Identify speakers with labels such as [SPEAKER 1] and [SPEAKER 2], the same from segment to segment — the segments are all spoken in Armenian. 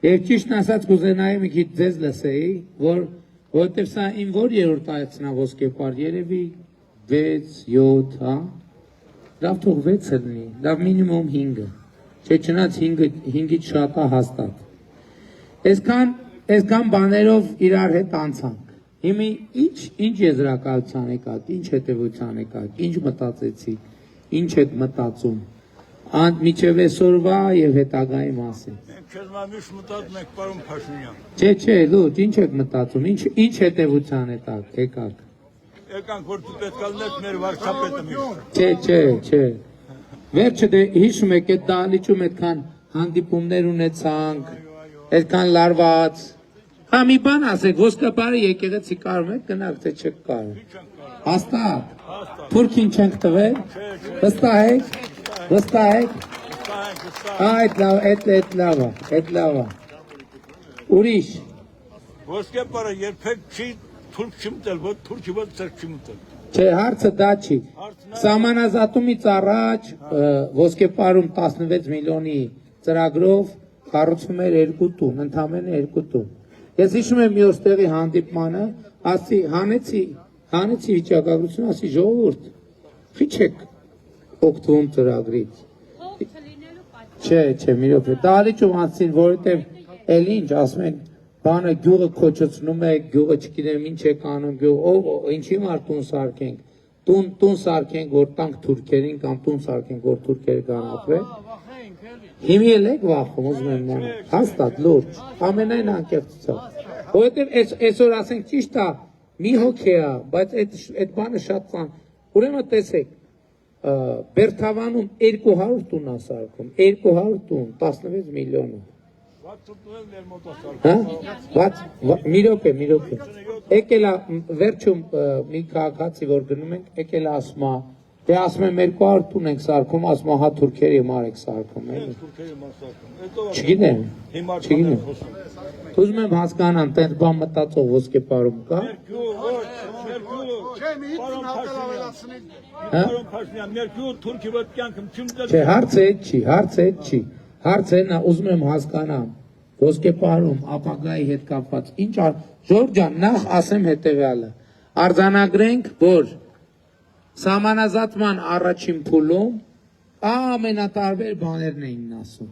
[SPEAKER 1] Եվ ճիշտն ասած կուզենայի մի քիչ ձեզ լսեի, որովհետև սա իմ որ երրորդ այցն է ոսկեպար, երևի 6-7, հա։ Լավ թող 6 լինի, լավ մինիմում 5-ը, չէ չնայած 5-ից շատ է հաստատ։ Այսքան բաներով իրար հետ անցանք։ Հիմա ինչ եզրակացության եկաք, ինչ հետևության եկաք, ինչ մտածեցիք, ինչ եք մտածում, մինչև այսօրվա եւ հետագայի մասին։
[SPEAKER 2] Քեզ միշտ մտածում եք պարոն Փաշինյան։
[SPEAKER 1] Չէ, լուրջ, ինչ եք մտածում, ինչ հետևության եկաք։
[SPEAKER 2] Եկանք որ դու պետք է լինես մեր վարչապետը միշտ։
[SPEAKER 1] Չէ։ Վերջը դե հիշում եք այդ դահլիճում այդքան հանդիպումներ ունեցանք, այդքան լարված։ Հա մի բան ասեք, ոսկեպարը եկեղեցի կարում եք գնաք, թե չեք կարում։ Հաստատ։ Թուրքին չենք տվել։ Վստահ եք։ Այդ լավ է։ Ուրիշ։
[SPEAKER 2] Ոսկեպարը երբեք չի թուրք չմտել, ոչ թուրքի ոչ ցերկ չմտել։
[SPEAKER 1] Չէ, հարցը դա չի։ Սահմանազատումից առաջ ոսկեպարում 16 միլիոնի ծրագրով կառուցվում էր 2 տուն, ընդամենը 2 տուն։ Ես հիշում եմ մի օր տեղի հանդիպմանը, ասի հանեցի վիճակագրություն, ասի ժողովուրդ, խի չեք օգտվում ծրագրից։ Չէ, մի րոպե, դահլիճում ասին, որովհետև էլ ինչ ասում են, բանը գյուղը քոչեցնում է, գյուղը չգիտեմ ինչ է կանում, գյուղը ինչի մար տուն սարքենք, տուն սարքենք, որ տանք թուրքերին կամ տուն սարքենք, որ թուրքերը կանապրեն։ Հիմի էլ եք վախում, ուզում եմ մանա, հաստատ, լուրջ, ամենայն անկեղծությամբ, որովհետև այսօր ասենք ճիշտ է, մի հոգի է, բայց այդ բանը շատ ծան, ուրեմն տեսեք, Բերթավանում 200 տուն է սարքում, 200 տուն, 16 միլիոնով։ Մի րոպե, եկել է վերջում մի քաղաքացի, որ գնում ենք, եկել է ասում է, դե ասում եմ 200 տուն ենք սարքում, ասում է հա թուրքերի մար եք սարքում, չգիտեմ, ուզում եմ հասկանամ, տենց բան մտածող ոսկեպարում կա։ Չէ, հարցը այդ չի, հարցը նա ուզում եմ հասկանամ, ոսկեպարում ապագայի հետ կապված, ինչ Ժորժ ջան, նախ ասեմ հետևյալը, արձանագրենք, որ սահմանազատման առաջին փուլում ամենատարբեր բաներն էին ասում,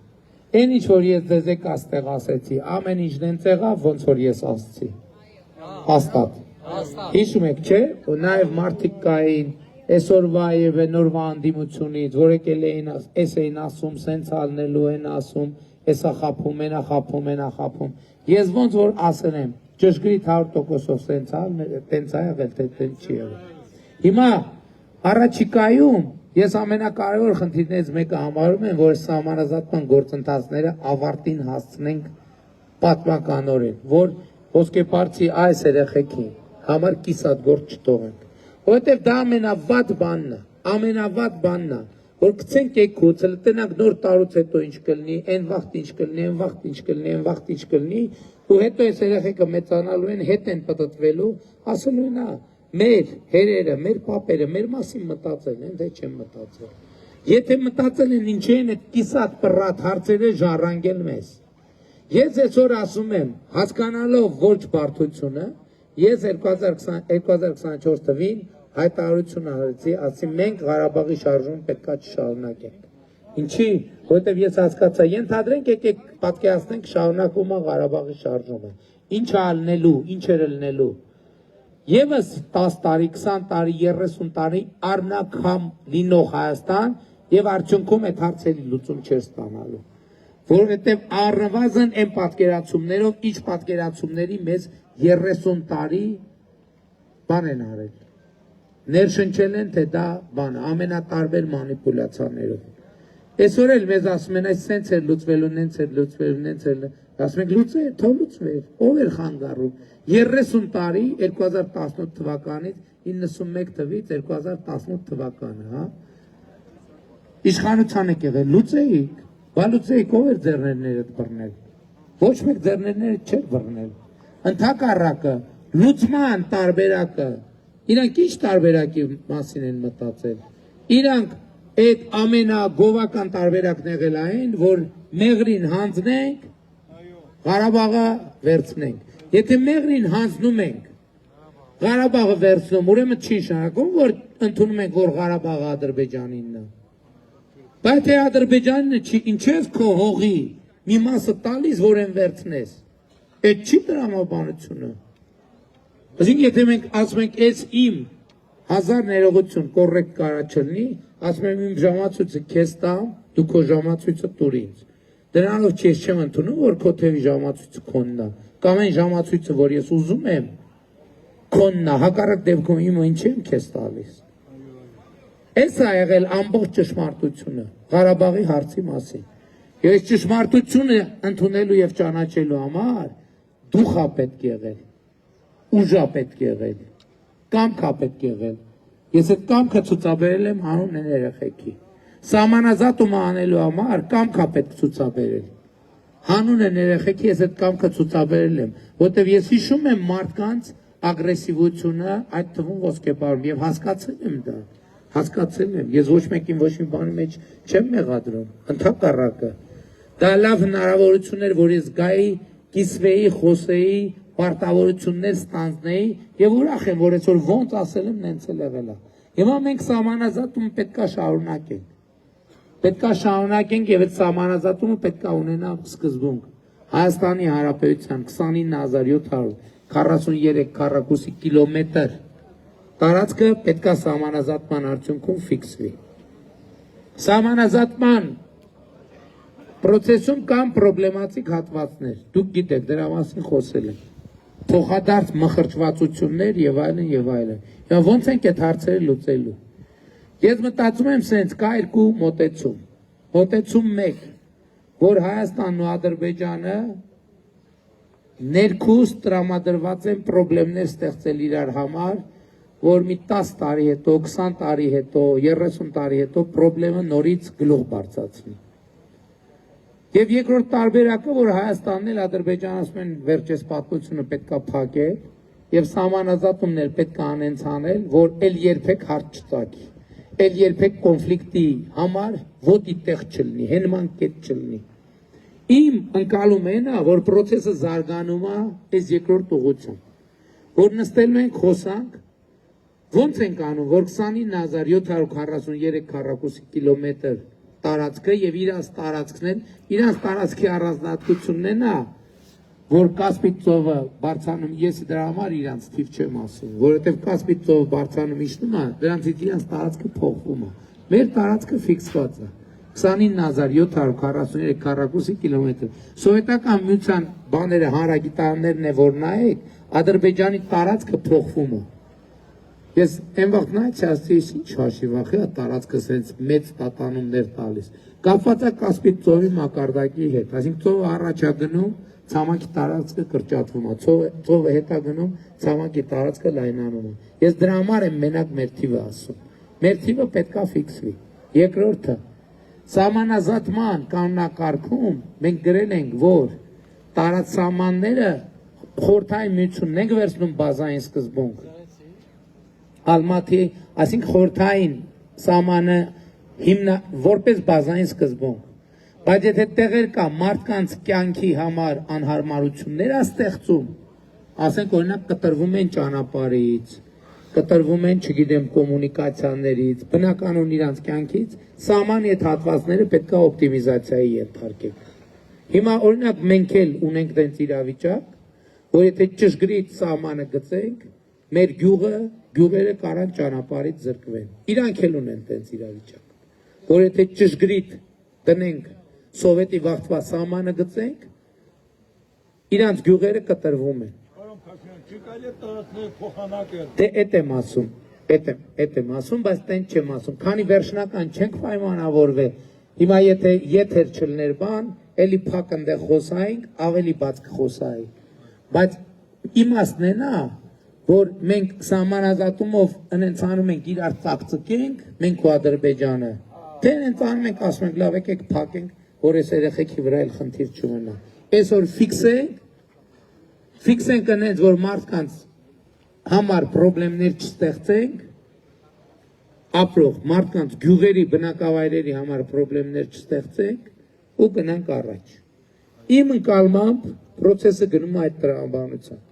[SPEAKER 1] այն ինչ որ ես ձեզ եք աստեղ ասեցի, ամեն ինչ դենց եղավ, ոնց որ ես ասեցի, հաստատ, հիշում եք չէ, նաև մարդիկ կային, այսօրվա և նորվա անդիմությունից, որ եկել էին, այս էին ասում, սենց ալնելու են ասում, Էսա խապում, ենա խապում, ես ոնց որ ասնեմ, ճշգրիտ 100%-ով տենց ա եղել, թե տենց չի եղել։ Հիմա առաջիկայում ես ամենակարևոր խնդիրներից մեկը համարում եմ, որ սահմանազատման գործընթացները ավարտին հասցնենք պատմականորեն, որ ոսկեպարցի այս երեխեքին համար կիսատ գործ չթողենք, որովհետև դա ամենավատ բանն է, որ գցենք եկուցը, տնակ նոր տարուց հետո ինչ կլնի, են վաղտ ինչ կլնի, ու հետո այս երեխեքը մեծանալու են, հետ են պտտվելու, ասելու են մեր հերերը, մեր պապերը, մեր մասին մտածել են, թե չեն մտածել։ Եթե մտածել են ինչ են այդ կիսատ պռատ հարցերը ժառանգել մեզ։ Ես այսօր ասում եմ, հասկանալով ոչ բարդությունը, ես 2024 թվին հայտարարություն արեցի, ասի մենք Ղարաբաղի շարժումը պետքա չշարունակենք։ Ինչի, որովհետև ես հասկացա, ենթադրենք եկեք պատկերացնենք շարունակվում է Ղարաբաղի շարժումը։ Ինչ է ալնելու, ինչ էր ելնելու։ Եվս 10 տարի, 20 տարի, 30 տարի առնակամ լինող Հայաստան եւ արդյունքում այդ հարցերի լուծում չէր ստանալու։ Որովհետև առնվազն այն պատկերացումներով, ինչ պատկերացումների մեզ 30 տարի բան են արել։ Ներշնչել են, թե դա բանը, ամենատարբեր մանիպուլյացիաներով։ Այսօր էլ մեզ ասում են, այս սենց էր լուծվելու, նենց էր լուծվելու, ասում ենք լուծեր, թող լուծվեր, ով էր խանգարում։ 30 տարի 2018 թվականից 91 թվից 2018 թվականը, հա։ Իշխանության եք եղել, լուծեիք, բա լուծեիք, ով էր ձեռներներդ բռնել։ Ոչ մեկ ձեռներները չէր բռնել։ Ընդհակառակը, լուծման տարբերակը Իրանք ինչ տարբերակի մասին են մտածել։ Իրանք այդ ամենագովական տարբերակն եղել այն, որ մեղրին հանձնենք, Ղարաբաղը վերցնենք։ Եթե մեղրին հանձնում ենք, Ղարաբաղը վերցնում, ուրեմն չի նշանակում, որ ընդունում ենք, որ Ղարաբաղը Ադրբեջանինն է։ Բայց թե Ադրբեջանինը չի, ինչ ես քո հողի մի մասը տալիս, որ են վերցնես։ Այդ չի տրամաբանությունը։ Այսինքն եթե մենք ասում ենք, «Էս իմ 1000 ներողություն կոռեկտ կարա չլինի», ասում եմ իմ ժամացույցը քեզ տամ, դու քո ժամացույցը տուր ինձ։ Դրանով չես չեմ ընդունում, որ քո թևի ժամացույցը քոնն է, կամ այն ժամացույցը, որ ես ուզում եմ, քոնն է, հակառակ դեպքում իմը ինչ եմ քեզ տալիս։ Այս է եղել ամբողջ ճշմարտությունը Ղարաբաղի հարցի մասին։ Եվ այս ճշմարտությունը ընդունելու եւ ճանաչելու համար դուխ է պետք եղել, ուժ է պետք եղել, կամք է պետք եղել։ Ես այդ կամքը ցուցաբերել եմ հանուն այն երեխեքի։ Սահմանազատումը անելու համար կամք է պետք ցուցաբերել։ Հանուն այն երեխեքի ես այդ կամքը ցուցաբերել եմ, որտեղ ես հիշում եմ մարդկանց ագրեսիվությունը, այդ թվում ոսկեպարում, եւ հասկացել եմ դա։ Հասկացել եմ, ես ոչ մեկին ոչ մի բանի մեջ չեմ մեղադրում, ընդհակառակը։ Դա լավ հնարավորություն էր, որ ես գայի, կիսվեի, խոսեի, պարտավորություններ ստանձնեի եւ ուրախ եմ, որ այսօր ոնց ասել եմ, նենց էլ եղել է։ Հիմա մենք սահմանազատումը պետքա շարունակենք։ Պետքա շարունակենք եւ այդ սահմանազատումը պետքա ունենա սկզբունք։ Հայաստանի Հանրապետության 29743 քառակուսի կիլոմետր տարածքը պետքա սահմանազատման արդյունքում ֆիքսվի։ Սահմանազատման process-ում կան պրոբլեմատիկ հատվածներ, դուք գիտեք, դրա մասին խոսել եմ, փոխադարձ մխրճվածություններ եւ այլն եւ այլն։ Եվ ոնց ենք այդ հարցերը լուծելու։ Ես մտածում եմ սենց կա երկու մոտեցում։ Մոտեցում 1, որ Հայաստանն ու Ադրբեջանը ներքուստ տրամադրված են պրոբլեմներ ստեղծել իրար համար, որ մի 10 տարի հետո, 20 տարի հետո, 30 տարի հետո պրոբլեմը նորից գլուխ բարձրացնի։ Եվ երկրորդ տարբերակը, որ Հայաստանն էլ Ադրբեջանը ասում են վերջես պատմությունը պետքա փակել եւ սահմանազատումն էլ պետքա անենցանել, որ էլ երբեք հարց չծագի, էլ երբեք կոնֆլիկտի համար ոդի տեղ չլինի, հենման կետ չլինի։ Իմ ընկալում են, որ process-ը զարգանում է այս երկրորդ ուղղությամբ, որ նստելու ենք խոսանք, ոնց ենք անում, որ 29743 քառակուսի կիլոմետր տարածքը եւ իրանց տարածքն են, իրանց տարածքի առանձնահատկությունն է, որ Կասպից ծովը բարձրանում, ես դրա համար իրանց թիվ չեմ ասում, որովհետեւ Կասպից ծովը բարձրանում իջնում է, դրանցից իրանց տարածքը փոխվում է։ Մեր տարածքը ֆիքսված է 29743 քառակուսի կիլոմետր։ Սովետական միության բաները, հանրագիտարաններն է, որ նայեք, Ադրբեջանի տարածքը փոխվում է։ Ես այն վաղ նայեցի, ասեցի, ինչ հաշիվ ախի, տարածքը սենց մեծ տատանումներ տալիս։ Կապված է Կասպից ծովի մակարդակի հետ, այսինքն ծովը առաջ է գնում, ցամաքի տարածքը կրճատվում է, ծովը հետ է գնում, ցամաքի տարածքը լայնանում է։ Ես դրա համար եմ մենակ մեր թիվը ասում։ Մեր թիվը պետքա ֆիքսվի։ Երկրորդը, սահմանազատման կանոնակարգում մենք գրել ենք, որ տարածասահմանները խորհրդային միությունն ենք վերցնում բազային սկզբունք։ Ալմատի, այսինքն խորհրդային սահմանը որպես բազային սկզբունք։ Բայց եթե տեղեր կա մարդկանց կյանքի համար անհարմարություններ է ստեղծում, ասենք օրինակ կտրվում են ճանապարհից, կտրվում են, չգիտեմ, կոմունիկացիաներից, բնականon իրանց կյանքից, սահմանի այդ հատվածները պետքա օպտիմիզացիայի ենթարկենք։ Հիմա օրինակ մենք էլ ունենք դենց իրավիճակ, որ եթե ճշգրիտ սահմանը գծենք, մեր գյուղերը կարան ճանապարհից զրկվեն։ Իրանք էլ ունեն դենց իրավիճակ, որ եթե ճշգրիտ տնենք սովետի վաղտվա սահմանը գծենք, իրանց գյուղերը կտրվում են։ Դե էդ եմ ասում, բայց տենց չեմ ասում, քանի վերջնական չենք պայմանավորվել, հիմա եթե եթեր չլներ բան, էլի փակ ընդեղ խոսայինք, ավելի բաց կխոսայինք, բայց իմաստն է նա, որ մենք սահմանազատումով ընենցանում ենք իրար ծակծկենք, մենք ու Ադրբեջանը, թե ընենցանում ենք, ասում ենք, լավ եկեք փակենք, որ այս երեխեքի վրա էլ խնդիր չունենա։ Այսօր ֆիքսենք ընենց, որ մարդկանց համար պրոբլեմներ չստեղծենք, ապրող մարդկանց գյուղերի բնակավայրերի համար պրոբլեմներ չստեղծենք ու գնանք առաջ։ Իմ ընկալմամբ Process-ը գնում է այդ տրամաբանությամբ,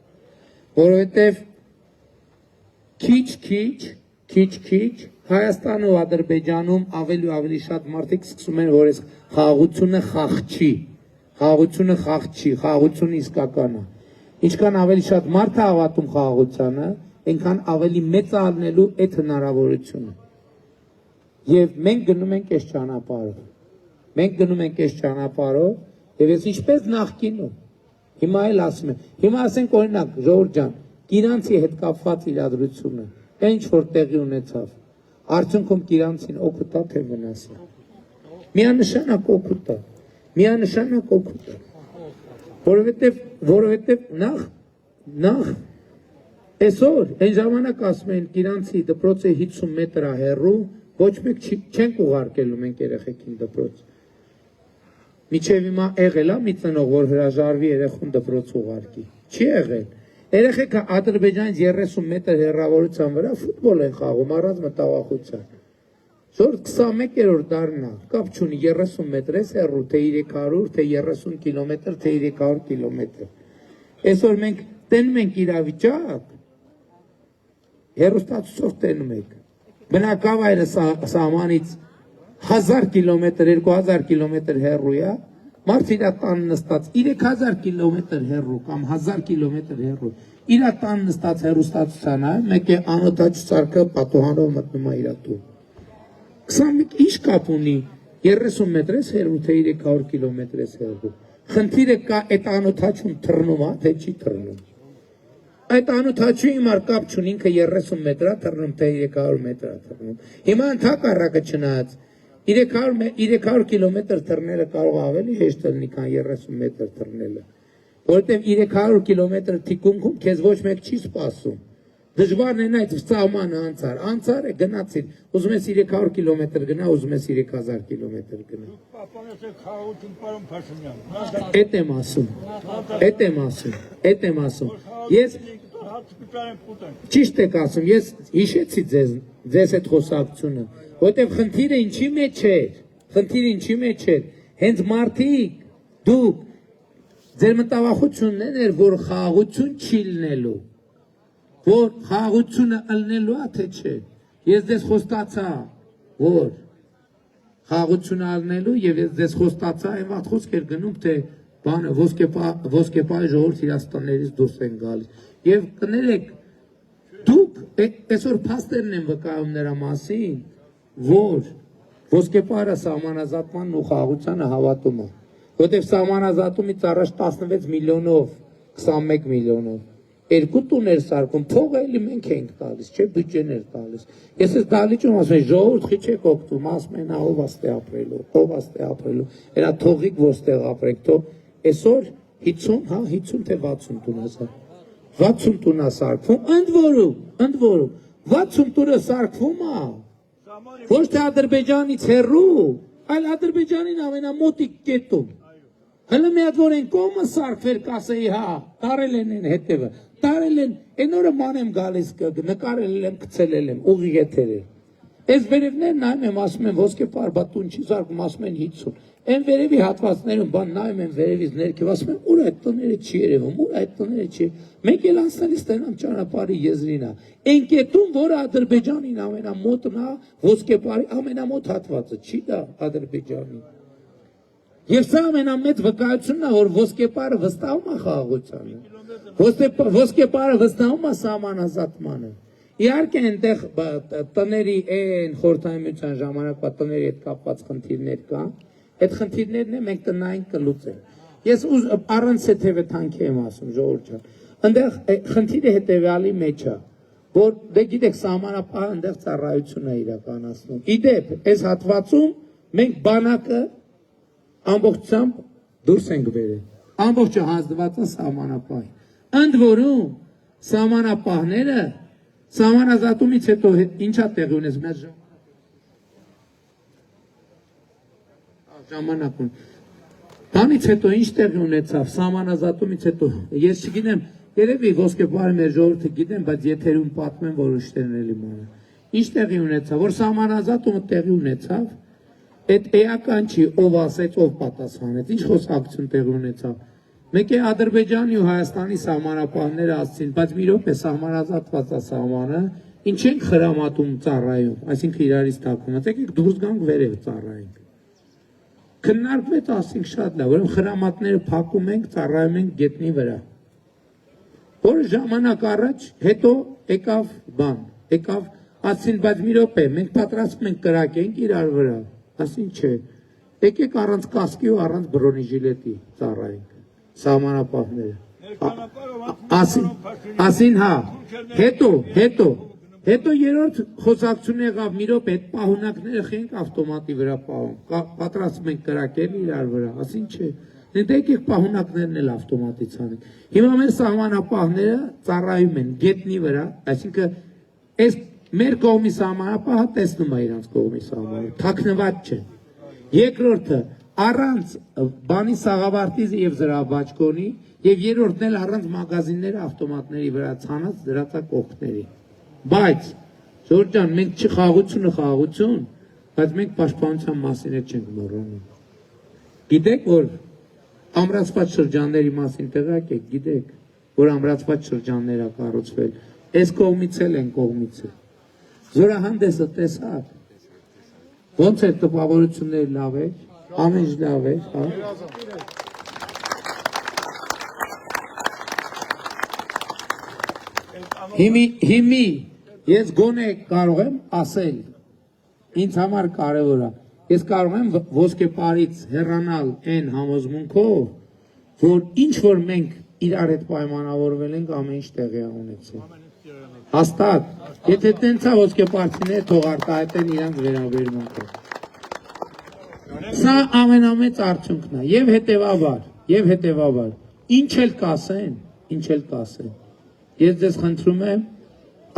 [SPEAKER 1] որովհետև քիչ Հայաստանում ու Ադրբեջանում ավելի ու ավելի շատ մարդիկ սկսում են, որ այս խաղաղությունը խաղաղությունը իսկական է։ Ինչքան ավելի շատ մարդ է հավատում խաղաղությանը, այնքան ավելի մեծ է առնելու այդ հնարավորությունը։ Եվ մենք գնում ենք այս ճանապարհով, եւ ես ինչպես նախկինում, հիմա էլ ասում եմ, հիմա ասենք օրինակ, Ժողովուրդ ջան, Կիրանցի հետ կապված իրադրությունը, ինչ որ տեղի ունեցավ, արդյունքում Կիրանցին օգուտ է թե վնաս է։ Միանշանակ օգուտ է։ Որովհետև նախ այսօր այն ժամանակ ասում են Կիրանցի դպրոցը 50 մետր է հեռու, ոչ մեկ չենք ուղարկելու մենք երեխեքին դպրոց։ Միջև հիմա եղել է մի ծնող, որ հրաժարվի երեխուն դպրոց ուղարկի։ Չի եղել։ Երեխեքը Ադրբեջանից 30 մետր հեռավորության վրա ֆուտբոլ են խաղում առանց մտավախության։ Շորտ 21-րդ դարն է, կապ չունի 30 մետր էս հեռու, թե 300, թե 30 կիլոմետր, թե 300 կիլոմետր։ Այսօր մենք տենում ենք իրավիճակ, հեռուստացույցով տենում ենք։ Բնակավայրը սահմանից 1000 կիլոմետր, 2000 կիլոմետր հեռու է, մարդ իր տան նստած 3000 կիլոմետր հեռու կամ 1000 կիլոմետր հեռու, իր տան նստած հեռուստացության է, մեկ է անօդաչու սարքը պատուհանով մտնում է իր տուն։ 21 ինչ կապ ունի 30 մետր էս հեռու, թե 300 կիլոմետր էս հեռու։ Խնդիրը կա այդ անօդաչուն թռնում է, թե չի թռնում։ Այդ անօդաչու հիմար կապ չունի, ինքը 30 մետր է թռնում, թե 300 մետր է թռնում։ Հիմա ընդհակառակը չնայած 300 կիլոմետր թռնելը կարող ավելի հեշտ լինի, քան 30 մետր թռնելը, որովհետև 300 կիլոմետր թիկունքում քեզ ոչ մեկ չի սպասում։ Դժվարն է այդ սահմանը անցար է գնացիր, ուզում ես 300 կիլոմետր գնա, ուզում ես 3000 կիլոմետր գնա։
[SPEAKER 2] Պապանեսեք խաղաղություն, պարոն Փաշինյան։ Էդ եմ ասում։ Ես ճիշտ եք ասում, ես հիշեցի ձեզ այդ խոսակցությունը, որտեղ խնդիրը ինչի մեջ էր, հենց մարդիկ, դուք, ձեր մտավախությունն էր, որ խաղաղություն չի լինելու, որ խաղաղությունը ըլնելու է, թե չէ։ Ես ձեզ խոստացա, որ խաղաղությունը ալնելու եւ ես ձեզ խոստացա, այն վաղ խոսք էր գնում, թե բանը ոսկեպահի ժողովուրդ իրաց տներից դուրս են գալիս։ Եվ կներեք, դուք այսօր փաստերն են վկայում նրա մասին, որ ոսկեպահը սահմանազատմանն ու խաղաղությանը հավատում է, որտեղ սահմանազատումից առաջ 16 միլիոնով, 21 միլիոնով երկու տուներ սարքում, փողը էլի մենք ենք տալիս, չէ, բյուջեներ տալիս։ Ես այս դալիճում ասում եմ, ժողովուրդ խիչ եք օգտվում, ասում են, ով աստե ապրելու, էլա թողիկ ոստեղ ապրեք, թող այսօր 50 թե 60 տուն է սարքում, 60 տուն է սարքում, ընդ որում, 60 տունը սարքվում է, ոչ թե Ադրբեջանից հեռու, այլ Ադրբեջանին ամենամոտիկ կետում։ Հələ մի հատ որ են կողմը սարքվեր կասեի, հա, տարել են հետևը, տարել են, այն օրը ման եմ գալիս, նկարել եմ, գցել եմ, ուղի եթերել։ Այս վերևներն նայում եմ, ասում են, ոսկեպահ, բա տուն չի սարքում, ասում են 50։ Այն վերևի հատվածներում, բան նայում եմ վերևից ներքև, ասում եմ, ուր այդ տները չի երևում, ուր այդ տները չի։ Մենք էլ անցնելիս տենամ ճանապարհի եզրին է։ Այն կետում, որը Ադրբեջանին ամենամոտն է, ոսկեպահի ամենամոտ հատվածը, չի դա Ադրբեջանին։ Եվ սա ամենամեծ վկայությունն է, որ ոսկեպահը վստահում է խաղաղությանը, ոսկեպահը վստահում է սահմանազատմանը։ Իհարկե այնտեղ տների այն խորհրդային միության ժամանակվա տների հետ կապված խնդիրներ կան, այդ խնդիրներն մենք տնային կլուծենք։ Ես առանց թեթևը թանքի եմ ասում, ժողովուրդ ջան, այնտեղ խնդիրը հետևյալի մեջ է, որ դե գիտեք սահմանապահը այնտեղ ծառայություն է իրականացնում։ Իդեպ, այս հատվածում մենք բանակը ամբողջությամբ դուրս ենք բերել, ամբողջը հանձնված է սահմանապահին։ Ընդ որում սահմանապահները սահմանազատումից հետո ինչա տեղի ունես մեծ ժամանակում։ Դրանից հետո ինչ տեղի ունեցավ սահմանազատումից հետո, ես չգիտեմ, երևի ոսկեպահի մեր ժողովուրդը գիտեն, բայց եթերում պատմեմ, որ ուշտերն էլի մանա։ Ինչ տեղի ունեցավ, որ սահմանազատումը տեղի ունեցավ, այդ էական չի, ով ասեց, ով պատասխանեց, ինչ խոսակցություն տեղի ունեցավ։ Մեկ է Ադրբեջանի ու Հայաստանի սահմանապահները ասցին, բայց մի րոպե սահմանազատված է սահմանը, ինչ ենք խրամատում ծառայում, այսինքն իրարից թաքուն, եկեք դուրս գանք վերև ծառայենք։ Քննարկվեց, ասինք շատ լավ, որովհետև խրամատները փակում ենք, ծառայում ենք գետնի վրա։ Որ ժամանակ առաջ հետո եկավ բան, եկավ ասին, բայց մի րոպե, մենք պատրաստվում ենք կրակենք իրար վրա, ասին չէ, եկեք առանց կասկի ու առանց բրոնեժիլետի ծառայենք, սահմանապահները, ասին հա, հետո երրորդ խոսակցություն եղավ, մի րոպե, այդ պահունակները խենք ավտոմատի վրա պահում, պատրաստվում ենք կրակել իրար վրա, ասին չէ, եկեք պահունակներն էլ ավտոմատից անենք, հիմա մեր սահմանապահները ծառայում են գետնի վրա, այսինքն այս մեր կողմի սահմանապահը տեսնում է իրանց կողմի սահմանը, թաքնված չէ։ Երկրորդը առանց բանի սաղավարտի եւ զրահբաճկոնի եւ երրորդն էլ առանց մագազինները ավտոմատների վրա ցանած դրածա կողքների։ Բայց Ժորժ ջան, մենք չխաղությունը խաղություն, բայց մենք պաշտպանության մասին չենք մոռանում։ Գիտեք, որ ամրացված շրջանների մասին տեղյակ եք, գիտեք, որ ամրացված շրջաններ ա կառուցվել, այս կողմից էլ են կողմից է։ Զորահանդեսը տեսաք, ոնց է տպավորությունները լավ է, ամեն ինչ լավ է, հա։ Հիմի ես գոնե կարող եմ ասել, ինձ համար կարևոր է, ես կարող եմ ոսկեպարից հեռանալ այն համոզմունքով, որ ինչ որ մենք իրար հետ պայմանավորվել ենք ամեն ինչ տեղի ունեցել։ Հաստատ, եթե տենց է ոսկեպարցիները թող արտահայտեն իրանք վերաբերմունքով։ Սա ամենամեծ արդյունքն է, եւ հետեւաբար, ինչ էլ կասեն, ես ձեզ խնդրում եմ,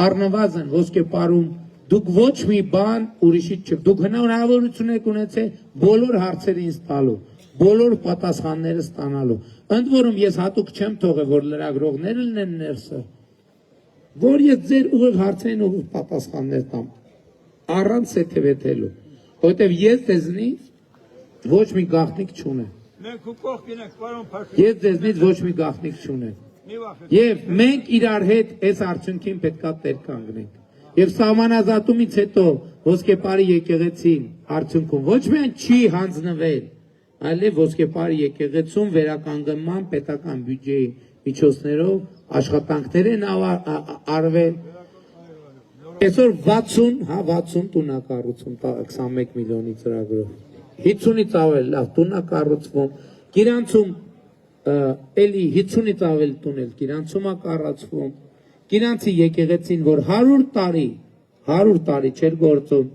[SPEAKER 2] առնվազն ոսկեպարում դուք ոչ մի բան ուրիշից չեք, դուք հնարավորություն եք ունեցել բոլոր հարցերը ինձ տալու, բոլոր պատասխանները ստանալու, ընդ որում ես հատուկ չեմ թողել, որ լրագրողները լինեն ներսը, որ ես ձեր ուղիղ հարցերին ուղիղ պատասխաններ տամ, առանց սեթևեթելու, որովհետև ես ձեզնից ոչ մի գաղտնիք չունեմ։ Ես ձեզնից ոչ մի գաղտնիք չունեմ։ Եվ մենք իրար հետ այս արդյունքին պետքա տեր կանգնենք։ Եվ սահմանազատումից հետո ոսկեպարի եկեղեցին արդյունքում ոչ միայն չի հանձնվել, այլև ոսկեպարի եկեղեցում վերականգնման պետական բյուջեի միջոցներով աշխատանքներ են արվել։ Այսօր 60 տունակառուցում 21 միլիոնի ծրագրով, 50-ից ավել լավ տունակառուցվում, Գիրանցում էլի 50-ից ավել տունել Գիրանցում է կառուցվում, Գիրանցի եկեղեցին, որ 100 տարի չէր գործում,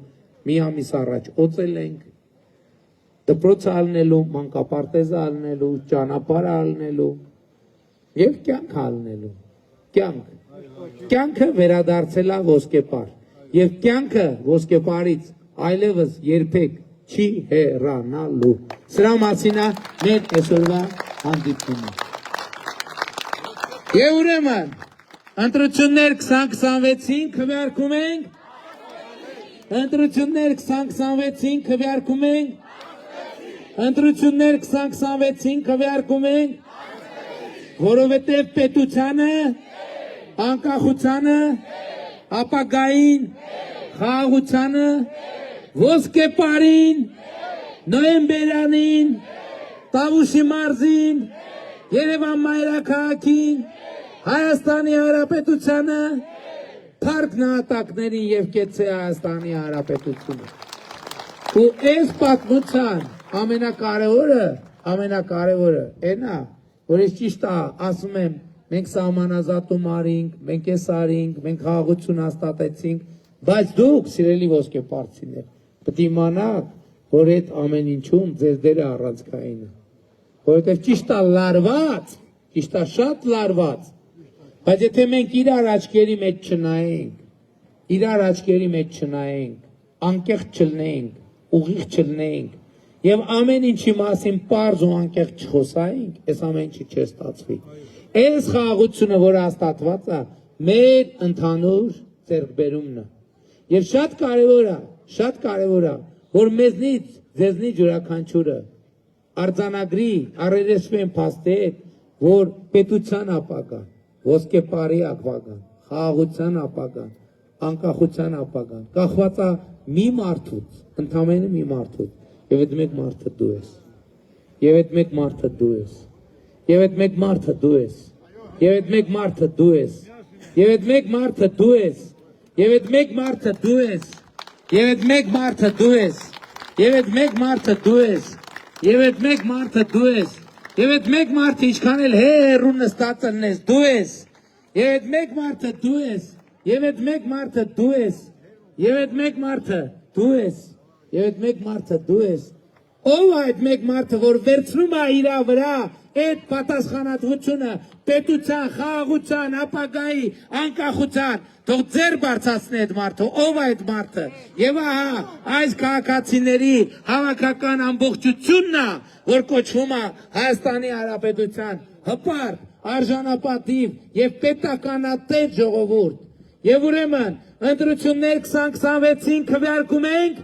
[SPEAKER 2] մի ամիս առաջ օծել ենք, դպրոց ալնելու, մանկապարտեզ ալնելու, ճանապարհ ալնելու եւ կյանք ալնելու, կյանքը վերադարձել է ոսկեպար եւ կյանքը ոսկեպարից այլևս երբեք չի հեռանալու։ Սրա մասին է մեր այսօրվա հանդիպումը։ Եվ ուրեմն ընտրություններ 2026-ին քվեարկում ենք, ընտրություններ 2026-ին քվեարկում ենք, ընտրություններ 2026-ին քվեարկում ենք, որովհետև պետությանը, անկախությանը, ապագային, խաղաղությանը, ոսկեպարին, նոյեմբերյանին, Տավուշի մարզին, Երևան մայրաքաղաքին, Հայաստանի Հանրապետությանը, Փառք նահատակներին եւ կեցե Հայաստանի Հանրապետությունը։ Ու այս պատմության ամենակարևորը այն է, որ ես ճիշտ ասում եմ, մենք սահմանազատում արինք, մենք էս արինք, մենք խաղաղություն հաստատեցինք, բայց դուք, սիրելի ոսկեպարցիներ, պետք է իմանաք, որ այդ ամեն ինչում ձեր դերը առանցքային է, որովհետև ճիշտ է լարված, ճիշտ է շատ լարված, բայց եթե մենք իրար աչքերի մեջ չնայենք, անկեղծ չլնենք, ուղիղ չլնենք, եւ ամեն ինչի մասին պարզ ու անկեղծ չխոսայինք, այս ամեն ինչի չի ստացվի։ Այս խաղաղությունը, որ հաստատված է, մեր ընդհանուր ձեռքբերումն է։ Եվ շատ կարևոր է, որ մեզնից, ձեզնից յուրաքանչյուրը արձանագրի, առերեսվի են փաստեր,
[SPEAKER 1] որ պետության ապագան, ոսկեպարի ապագան, խաղաղության ապագան, անկախության ապագան կախված է մի մարդուց, ընդամենը մի մարդուց, եւ այդ մեկ մարդը դու ես, եւ այդ մեկ մարդը դու ես, եւ այդ մեկ մարդը դու ես, եւ այդ մեկ մարդը դու ես, եւ այդ մեկ մարդը դու ես, եւ այդ մեկ մարդը դու ես, եւ այդ մեկ մարդը դու ես, եւ այդ մեկ մարդը դու ես, եւ այդ մեկ մարդը դու ես, եւ այդ մեկ մարդը ինչքան էլ հեռու նստած ըլնես դու ես, եւ այդ մեկ մարդը դու ես, եւ այդ մեկ մարդը դու ես, եւ այդ մեկ մարդը դու ես, եւ այդ մեկ մարդը դու ես, ով այդ մեկ մարդը որ վերցնում է իր վրա այդ պատասխանատվությունը պետության, խաղաղության, ապագայի, անկախության, թող ձեր բարձրացնի այդ մարդը, ով այդ մարդը, եւ ահա այս քաղաքացիների հավաքական ամբողջությունն է, որ կոչվում է Հայաստանի Հանրապետության հպարտ, արժանապատիվ եւ պետականատեր ժողովուրդ, եւ ուրեմն ընտրություններ 2026-ին քվեարկում ենք,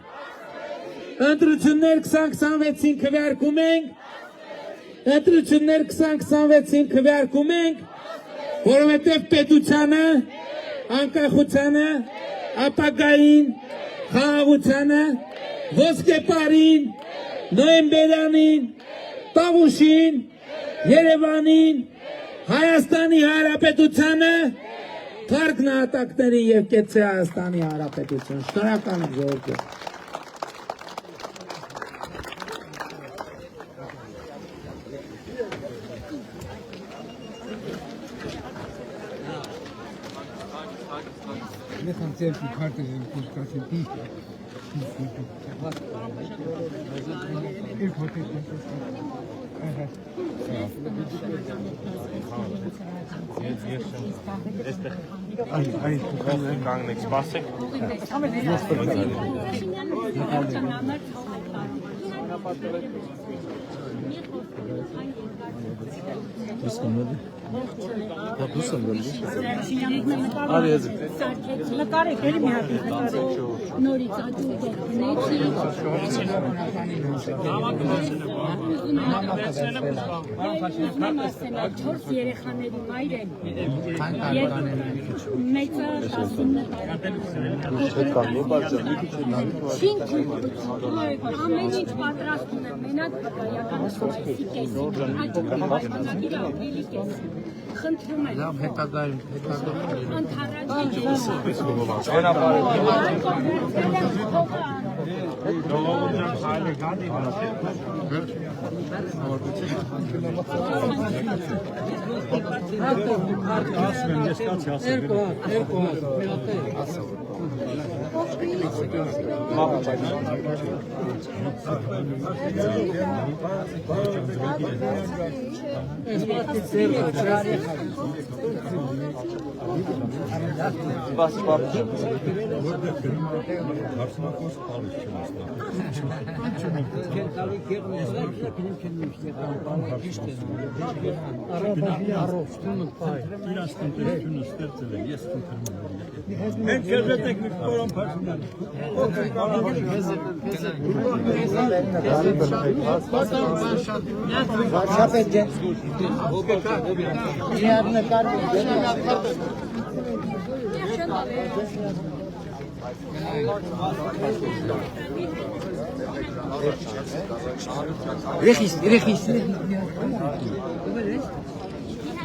[SPEAKER 1] ընտրություններ 2026-ին քվեարկում ենք, ընտրություններ 2026-ին քվեարկում ենք, որովհետև պետությանը, անկախությանը, ապագային, խաղաղությանը, ոսկեպարին, նոյեմբերանին, Տավուշին, Երևանին, Հայաստանի Հանրապետությանը, Թարք նահատակներին եւ կեցե Հայաստանի Հանրապետություն։ Շնորհակալ եմ ժողովուրդ։
[SPEAKER 3] Nechám celý karty, že počkáte ty.
[SPEAKER 4] Gang niks bassig.
[SPEAKER 5] Նկարեք, էլի մի հատ նորից աջուր դողնեցի չորս երեխաների մայր եմ և մեծը 19 ամեն ինչ պատրաստում եմ մենակ բակայականը շոչեցի կեսին հաջուկ աշխատանագիր ապրելի կեսին խնդրում եմ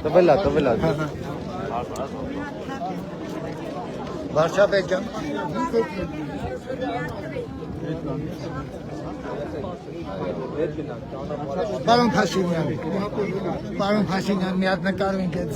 [SPEAKER 3] Տվելա Վարշավետ ջան Պարոն Փաշինյան մի հատ նկարվենք այդ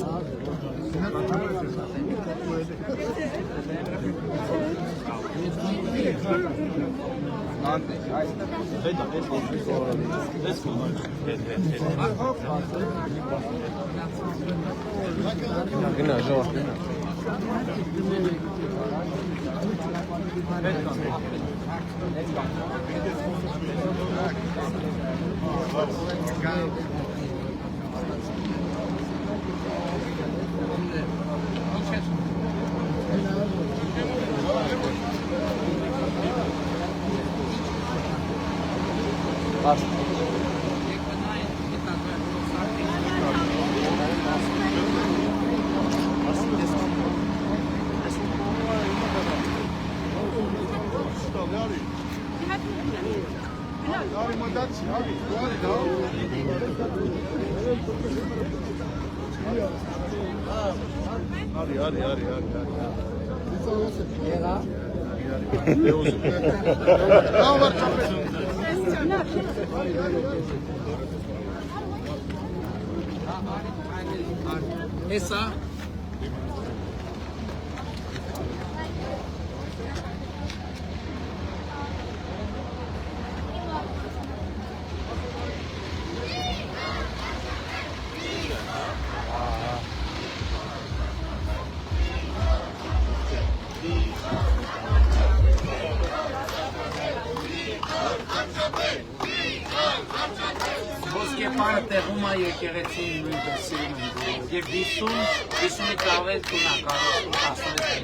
[SPEAKER 3] Esa.
[SPEAKER 2] Ոսկե պարը տեղում է եկեղեցին նույնպես սիրում են եւ 50 տարվեց տունա կարող 16